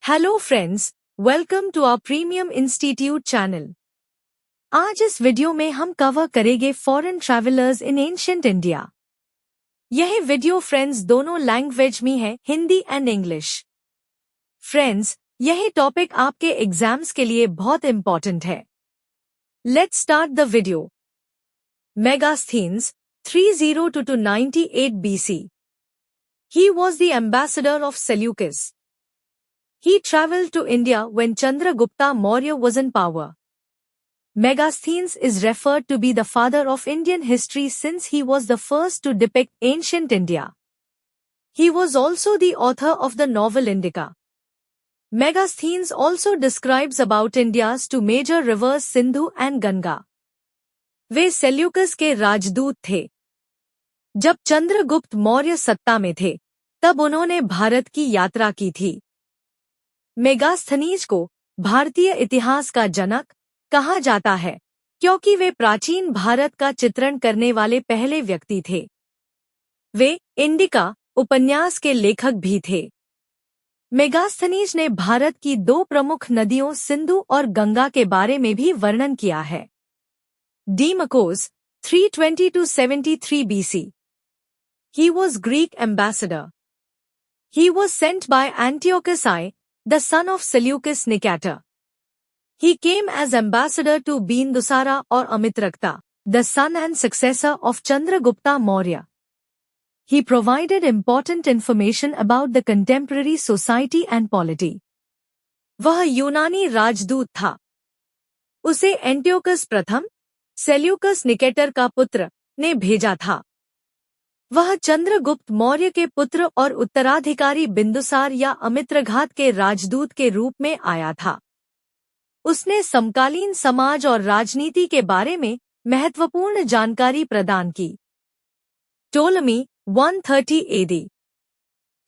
Hello friends, welcome to our premium institute channel. आज इस video में हम कवर करेंगे foreign travellers in ancient India. यह वीडियो फ्रेंड्स दोनों लैंग्वेज में है, हिंदी एंड इंग्लिश। फ्रेंड्स, यह टॉपिक आपके एग्जाम्स के लिए बहुत इंपॉर्टेंट है। Let's start the video. Megasthenes 30–298 BC. He was the ambassador of Seleucus. He traveled to India when Chandragupta Maurya was in power. Megasthenes is referred to be the father of Indian history since he was the first to depict ancient India. He was also the author of the novel Indica. Megasthenes also describes about India's two major rivers Sindhu and Ganga. Way Seleucus के राजदूत थे। जब चंद्रगुप्त मौर्य सत्ता में थे, तब उन्होंने भारत की यात्रा की थी। मेगास्थनीज को भारतीय इतिहास का जनक कहा जाता है, क्योंकि वे प्राचीन भारत का चित्रण करने वाले पहले व्यक्ति थे। वे इंडिका उपन्यास के लेखक भी थे। मेगास्थनीज ने भारत की दो प्रमुख नदियों सिंधु और गंगा के बारे में भी वर्णन किया है। डीमकोस 320–73 BC. He was Greek ambassador. He was sent by Antiochus I, the son of Seleucus Nicator. He came as ambassador to Bindusara or Amitraktha, the son and successor of Chandragupta Maurya. He provided important information about the contemporary society and polity. वह यूनानी राजदूत था। उसे Antiochus प्रथम, Seleucus Nicator का पुत्र, ने भेजा था। वह चंद्रगुप्त मौर्य के पुत्र और उत्तराधिकारी बिंदुसार या अमित्रघात के राजदूत के रूप में आया था। उसने समकालीन समाज और राजनीति के बारे में महत्वपूर्ण जानकारी प्रदान की। Ptolemy 130 AD.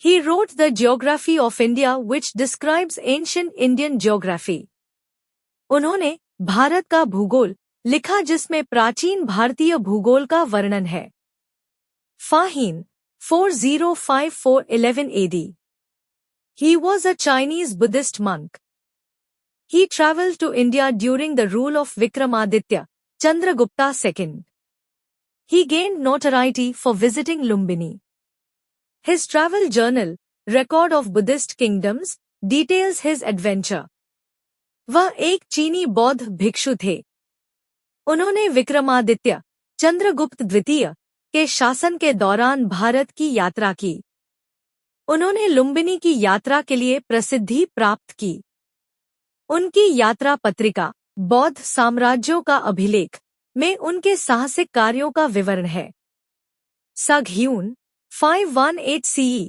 He wrote the Geography of India which describes ancient Indian geography. उन्होंने भारत का भूगोल लिखा जिसमें प्राचीन भारतीय भूगोल का वर्णन है। Fahin 4054–11 AD. He was a Chinese Buddhist monk. He traveled to India during the rule of Vikramaditya, Chandragupta II. He gained notoriety for visiting Lumbini. His travel journal, Record of Buddhist Kingdoms, details his adventure. वह एक चीनी बौद्ध भिक्षु थे। उन्होंने विक्रमादित्य, चंद्रगुप्त द्वितीय, के शासन के दौरान भारत की यात्रा की। उन्होंने लुम्बिनी की यात्रा के लिए प्रसिद्धि प्राप्त की। उनकी यात्रा पत्रिका, बौद्ध साम्राज्यों का अभिलेख, में उनके साहसिक कार्यों का विवरण है। सगह्यून 518 CE.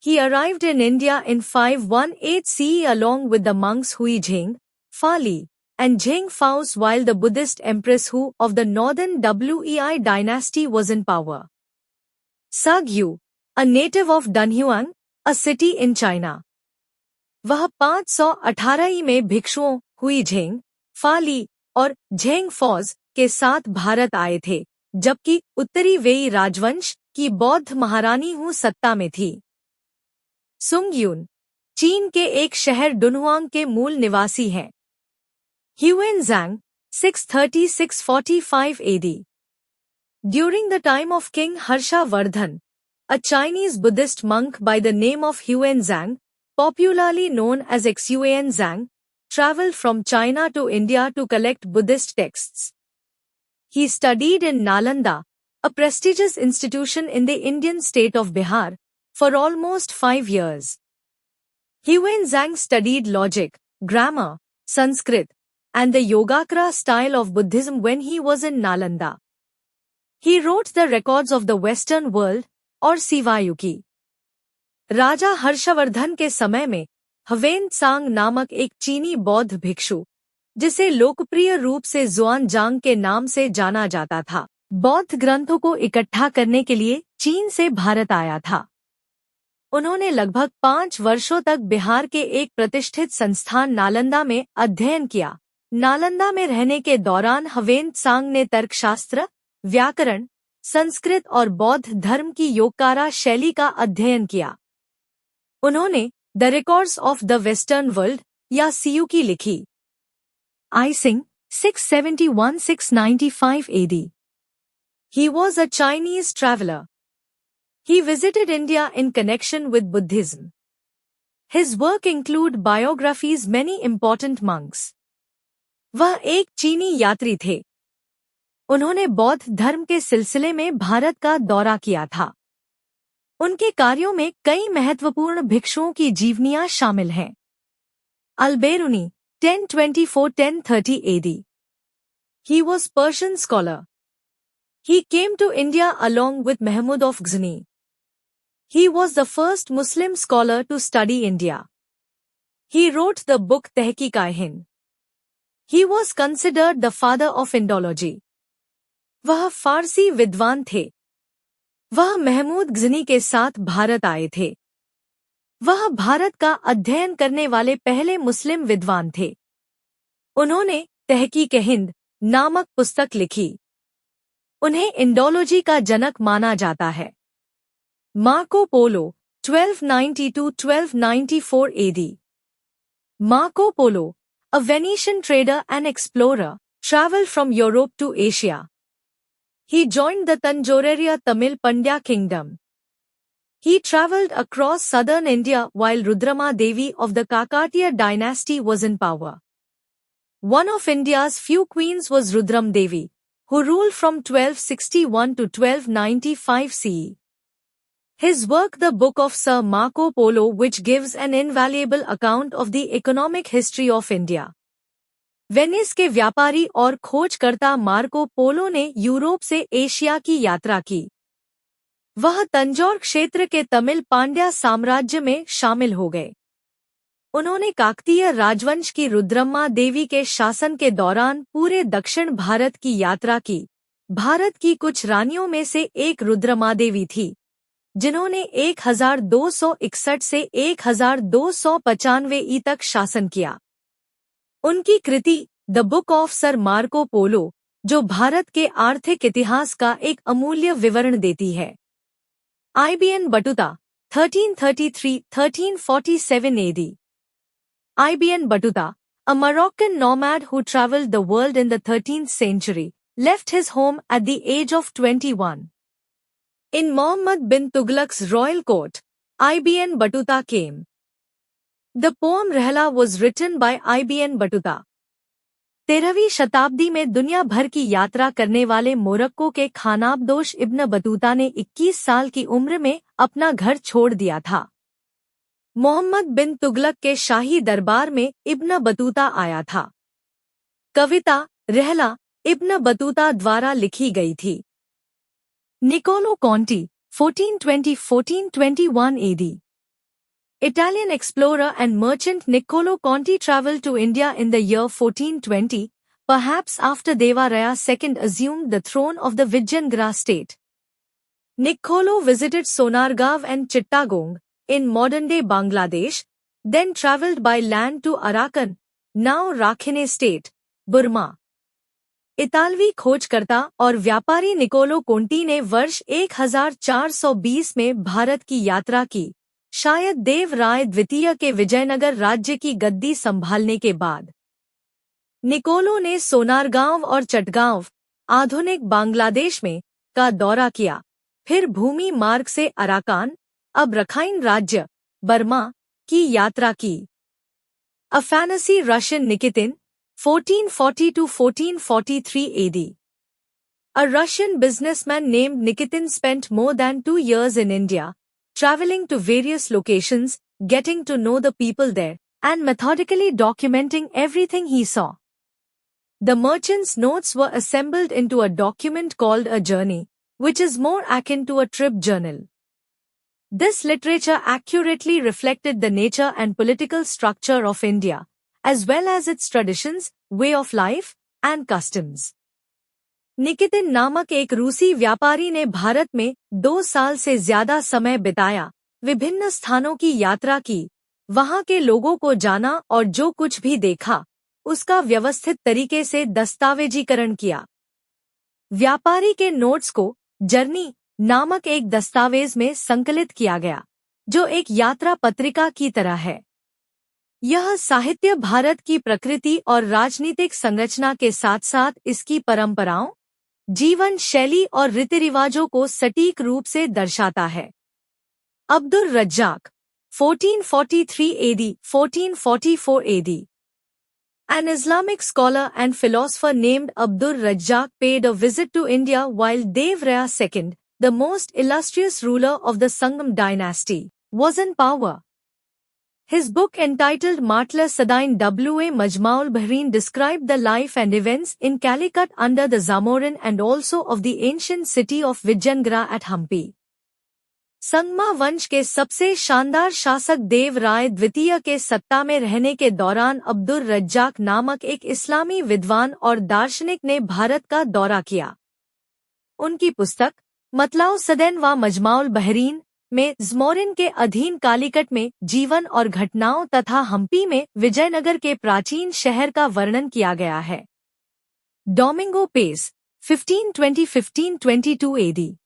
He arrived in India in 518 CE along with the monks Huizheng, Fali, and Zheng Faos while the Buddhist Empress Hu of the northern Wei dynasty was in power. Sagyu, a native of Dunhuang, a city in China. वह 518 में भिक्षुओं हुईझेंग, फाली और Zheng फौज के साथ भारत आए थे, जबकि उत्तरी वेई राजवंश की बौद्ध महारानी हु सत्ता में थी। सुंगयून, चीन के एक शहर डुनहुआंग के मूल निवासी हैं। Huenzhang 630–645 AD. During the time of King Harshavardhan, a Chinese Buddhist monk by the name of Huenzhang, popularly known as Xuanzang, traveled from China to India to collect Buddhist texts. He studied in Nalanda, a prestigious institution in the Indian state of Bihar, for almost 5 years. Huenzhang studied logic, grammar, Sanskrit, and the Yogacara style of Buddhism when he was in Nalanda. He wrote the records of the Western world, और सिवायुकी। राजा हर्षवर्धन के समय में ह्वेनत्सांग नामक एक चीनी बौद्ध भिक्षु, जिसे लोकप्रिय रूप से जुआनजांग के नाम से जाना जाता था, बौद्ध ग्रंथों को इकट्ठा करने के लिए चीन से भारत आया था। उन्होंने लगभग 5 वर्षों तक बिहार के एक प्रतिष्ठित संस्थान नालंदा में अध्ययन किया। नालंदा में रहने के दौरान ह्वेनत्सांग ने तर्कशास्त्र, व्याकरण, संस्कृत और बौद्ध धर्म की योगकारा शैली का अध्ययन किया। उन्होंने the records of the western world या सीयू की लिखी। Icing 671-695 AD. He was a Chinese traveler. He visited India in connection with Buddhism. His work include biographies many important monks. वह एक चीनी यात्री थे। उन्होंने बौद्ध धर्म के सिलसिले में भारत का दौरा किया था। उनके कार्यों में कई महत्वपूर्ण भिक्षुओं की जीवनियां शामिल हैं। Al-Biruni 1024-1030 AD. He was Persian scholar. He came to India along with Mahmud of Ghazni. He was the first Muslim scholar to study India. He wrote the book Tehqiq-i-Hind. He was considered the father of Indology. वह फारसी विद्वान थे। वह महमूद गजनी के साथ भारत आए थे। वह भारत का अध्ययन करने वाले पहले मुस्लिम विद्वान थे। उन्होंने तहकीक-ए-हिंद नामक पुस्तक लिखी। उन्हें इंडोलॉजी का जनक माना जाता है। Marco Polo 1292-1294 AD. Marco Polo, a Venetian trader and explorer, traveled from Europe to Asia. He joined the Tanjoreria Tamil Pandya kingdom. He traveled across southern India while Rudrama Devi of the Kakatiya dynasty was in power. One of India's few queens was Rudram Devi, who ruled from 1261 to 1295 CE. His work The Book of Sir Marco Polo which gives an invaluable account of the economic history of India. Venice के व्यापारी और खोजकर्ता Marco Polo ने Europe से Asia की यात्रा की। वह तंजौर क्षेत्र के तमिल पांड्या साम्राज्य में शामिल हो गए। उन्होंने काकतीय राजवंश की रुद्रम्मा देवी के शासन के दौरान पूरे दक्षिण भारत की यात्रा की। भारत की कुछ रानियों में से एक रुद्रम्मा देवी थी, जिन्होंने 1261 से 1295 ई तक शासन किया। उनकी कृति the book of sir Marco Polo, जो भारत के आर्थिक इतिहास का एक अमूल्य विवरण देती है। IBN बटुता 1333-1347 AD. IBN Battuta, a Moroccan nomad who traveled the world in the 13th century, left his home at the age of 21. In Muhammad bin Tughlaq's royal court, IBN Battuta came. The poem Rehla was written by IBN Battuta. 13वीं शताब्दी में दुनिया भर की यात्रा करने वाले Morocco के खानाबदोश इब्न बतूता ने 21 साल की उम्र में अपना घर छोड़ दिया था। मोहम्मद बिन तुगलक के शाही दरबार में इब्न बतूता आया था। कविता रहला इब्न बतूता द्वारा लिखी गई थी। Niccolo Conti 1420-1421 AD. Italian explorer and merchant Niccolo Conti traveled to India in the year 1420, perhaps after Deva Raya II assumed the throne of the Vijayanagara state. Niccolo visited Sonargaon and Chittagong in modern-day Bangladesh, then traveled by land to Arakan, now Rakhine state, Burma. इतालवी खोजकर्ता और व्यापारी Niccolo Conti ने वर्ष 1420 में भारत की यात्रा की, शायद देव राय द्वितीय के विजयनगर राज्य की गद्दी संभालने के बाद। निकोलो ने सोनारगांव और चटगांव, आधुनिक बांग्लादेश में, का दौरा किया, फिर भूमि मार्ग से अराकान, अब रखाइन राज्य, बर्मा, की यात्रा की। A fantasy Russian Nikitin, 1440-1443 AD. A Russian businessman named Nikitin spent more than 2 years in India, traveling to various locations, getting to know the people there, and methodically documenting everything he saw. The merchant's notes were assembled into a document called a journey, which is more akin to a trip journal. This literature accurately reflected the nature and political structure of India, as well as its traditions, way of life, and customs. Nikitin नामक एक रूसी व्यापारी ने भारत में 2 साल से ज्यादा समय बिताया, विभिन्न स्थानों की यात्रा की, वहां के लोगों को जाना और जो कुछ भी देखा, उसका व्यवस्थित तरीके से दस्तावेजीकरण किया। व्यापारी के नोट्स को जर्नी नामक एक दस्तावेज में संकलित किया गया। जो एक यात्रा पत्रिका की तरह है। यह साहित्य भारत की प्रकृति और राजनीतिक संरचना के साथ साथ इसकी परंपराओं, जीवन शैली और रीति रिवाजों को सटीक रूप से दर्शाता है। Abdur Razzaq 1443 AD 1444 AD An Islamic scholar and philosopher named Abdur Razzaq paid a visit to India while Dev Raya II, the most illustrious ruler of the Sangam dynasty, was in power. His book entitled Matla Sadain W.A. Majmaul Bahrain described the life and events in Calicut under the Zamorin and also of the ancient city of Vijayanagara at Hampi. Sangma वंश के सबसे शानदार शासक देव राय द्वितीय के सत्ता में रहने के दौरान अब्दुर रज्जाक नामक एक इस्लामी विद्वान और दार्शनिक ने भारत का दौरा किया। उनकी पुस्तक मतलाउ सदैन व मजमाउल बहरीन में ज़मोरिन के अधीन कालीकट में जीवन और घटनाओं तथा हम्पी में विजयनगर के प्राचीन शहर का वर्णन किया गया है। Domingo Paes 1520-1522 AD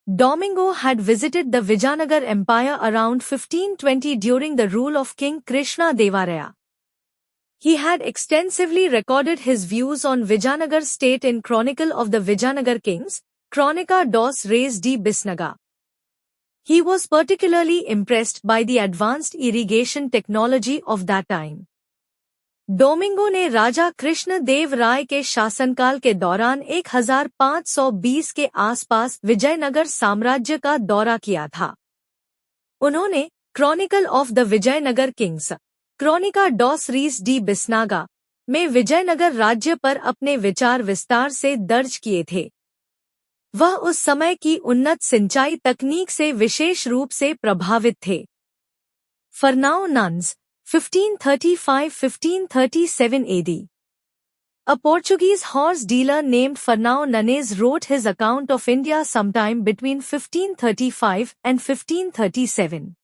Domingo had visited the Vijayanagar Empire around 1520 during the rule of King Krishna Devaraya. He had extensively recorded his views on Vijayanagar state in Chronicle of the Vijayanagar Kings, Chronica dos Reis de Bisnaga. He was particularly impressed by the advanced irrigation technology of that time. Domingo ने राजा कृष्ण देव राय के शासनकाल के दौरान 1520 के आसपास विजयनगर साम्राज्य का दौरा किया था। उन्होंने chronicle of the Vijayanagar kings, क्रोनिका डॉस रीस डी बिस्नागा में विजयनगर राज्य पर अपने विचार विस्तार से दर्ज किए थे। वह उस समय की उन्नत सिंचाई तकनीक से विशेष रूप से प्रभावित थे। फर्नाओ nuns 1535-1537 AD. A Portuguese horse dealer named Fernão Nunes wrote his account of India sometime between 1535 and 1537.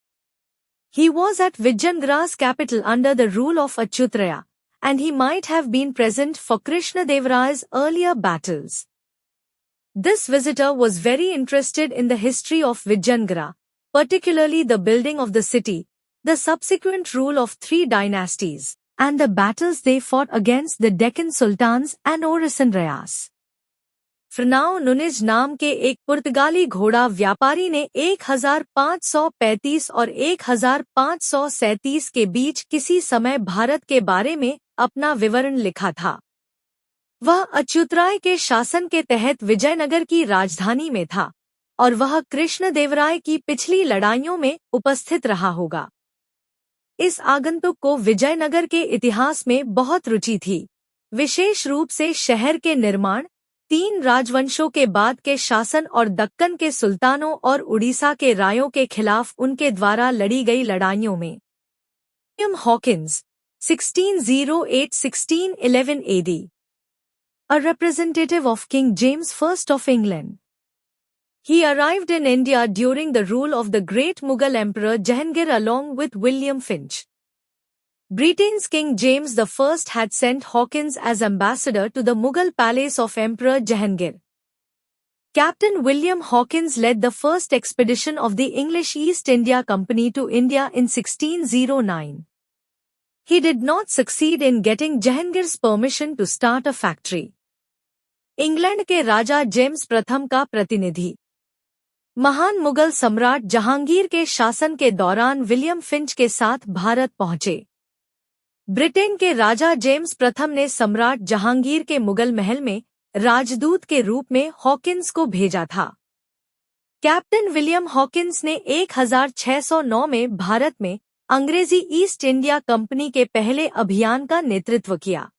He was at Vijayanagara's capital under the rule of Achyutraya, and he might have been present for Krishnadevaraya's earlier battles. This visitor was very interested in the history of Vijayanagara, particularly the building of the city, the subsequent rule of 3 dynasties, and the battles they fought against the Deccan Sultans and Oraisan Rayas. Fernao Nuniz नाम के एक पुर्तगाली घोड़ा व्यापारी ने 1535 और 1537 के बीच किसी समय भारत के बारे में अपना विवरण लिखा था। वह अच्युतराय के शासन के तहत विजयनगर की राजधानी में था और वह कृष्णदेवराय की पिछली लड़ाइयों में उपस्थित रहा होगा। इस आगंतुक को विजयनगर के इतिहास में बहुत रुचि थी, विशेष रूप से शहर के निर्माण, 3 राजवंशों के बाद के शासन और दक्कन के सुल्तानों और उड़ीसा के रायों के खिलाफ उनके द्वारा लड़ी गई लड़ाइयों में। William Hawkins 1608-1611 AD, a representative of King James I of England. He arrived in India during the rule of the great Mughal Emperor Jahangir along with William Finch. Britain's King James I had sent Hawkins as ambassador to the Mughal palace of Emperor Jahangir. Captain William Hawkins led the first expedition of the English East India Company to India in 1609. He did not succeed in getting Jahangir's permission to start a factory. England के राजा James प्रथम का प्रतिनिधि महान मुगल सम्राट जहांगीर के शासन के दौरान विलियम फिंच के साथ भारत पहुंचे। ब्रिटेन के राजा जेम्स प्रथम ने सम्राट जहांगीर के मुगल महल में राजदूत के रूप में हॉकिंस को भेजा था। कैप्टन विलियम हॉकिंस ने 1609 में भारत में अंग्रेजी ईस्ट इंडिया कंपनी के पहले अभियान का नेतृत्व किया।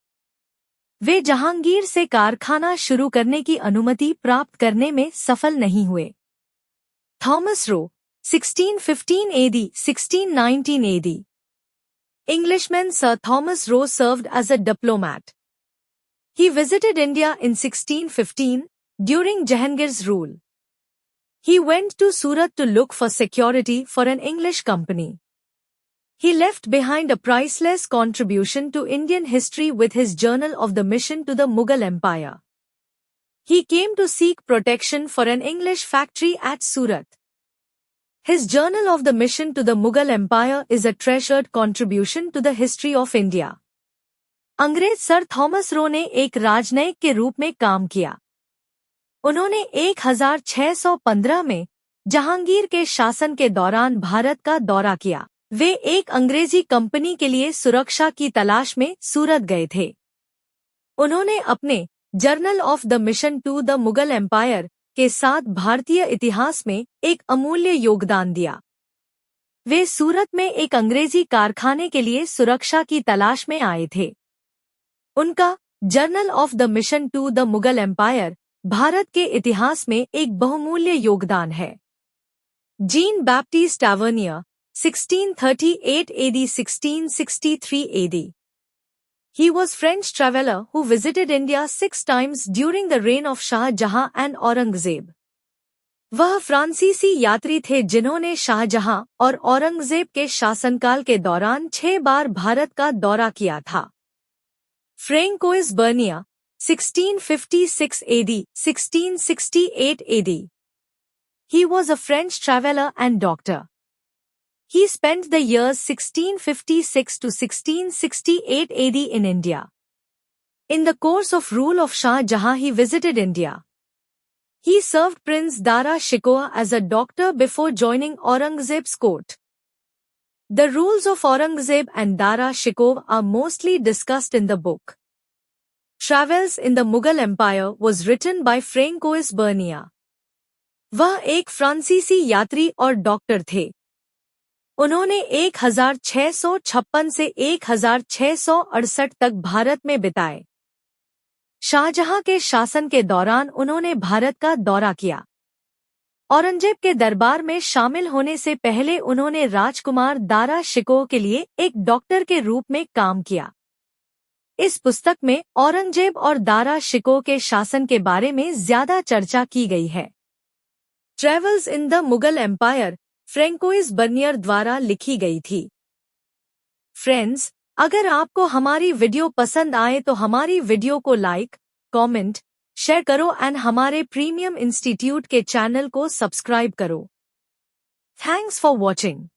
वे जहांगीर से कारखाना शुरू करने की अनुमति प्राप्त करने में सफल नहीं हुए। Thomas Roe 1615 AD 1619 AD. Englishman Sir Thomas Roe served as a diplomat. He visited India in 1615 during Jahangir's rule. He went to Surat to look for security for an English company. He left behind a priceless contribution to Indian history with his Journal of the Mission to the Mughal Empire. He came to seek protection for an English factory at Surat. His Journal of the Mission to the Mughal Empire is a treasured contribution to the history of India. अंग्रेज sir Thomas Roe ने एक राजनयिक के रूप में काम किया। उन्होंने 1615 में जहांगीर के शासन के दौरान भारत का दौरा किया। वे एक अंग्रेजी कंपनी के लिए सुरक्षा की तलाश में सूरत गए थे। उन्होंने अपने journal of the mission to the Mughal empire के साथ भारतीय इतिहास में एक अमूल्य योगदान दिया। वे सूरत में एक अंग्रेजी कारखाने के लिए सुरक्षा की तलाश में आए थे। उनका journal of the mission to the Mughal empire Bharat के इतिहास में एक बहुमूल्य योगदान है। Jean Baptiste Tavernier 1638 AD 1663 AD. He was French traveller who visited India 6 times during the reign of Shah Jahan and Aurangzeb. वह फ्रांसीसी यात्री थे जिन्होंने शाहजहां और औरंगजेब के शासनकाल के दौरान 6 बार भारत का दौरा किया था। François Barnia 1656 AD 1668 AD. He was a French traveller and doctor. He spent the years 1656 to 1668 AD in India. In the course of rule of Shah Jahan, he visited India. He served Prince Dara Shikoh as a doctor before joining Aurangzeb's court. The rules of Aurangzeb and Dara Shikoh are mostly discussed in the book. Travels in the Mughal Empire was written by Francois Bernier. वह एक फ्रांसीसी यात्री और doctor थे। उन्होंने 1656 से 1668 तक भारत में बिताए। शाहजहां के शासन के दौरान उन्होंने भारत का दौरा किया। औरंगजेब के दरबार में शामिल होने से पहले उन्होंने राजकुमार दारा शिकोह के लिए एक डॉक्टर के रूप में काम किया। इस पुस्तक में औरंगजेब और दारा शिकोह के शासन के बारे में ज्यादा चर्चा की गई है। Travels in the Mughal empire Francois Bernier द्वारा लिखी गई थी। फ्रेंड्स, अगर आपको हमारी वीडियो पसंद आए तो हमारी वीडियो को लाइक, कमेंट, शेयर करो एंड हमारे प्रीमियम इंस्टीट्यूट के चैनल को सब्सक्राइब करो। Thanks for watching.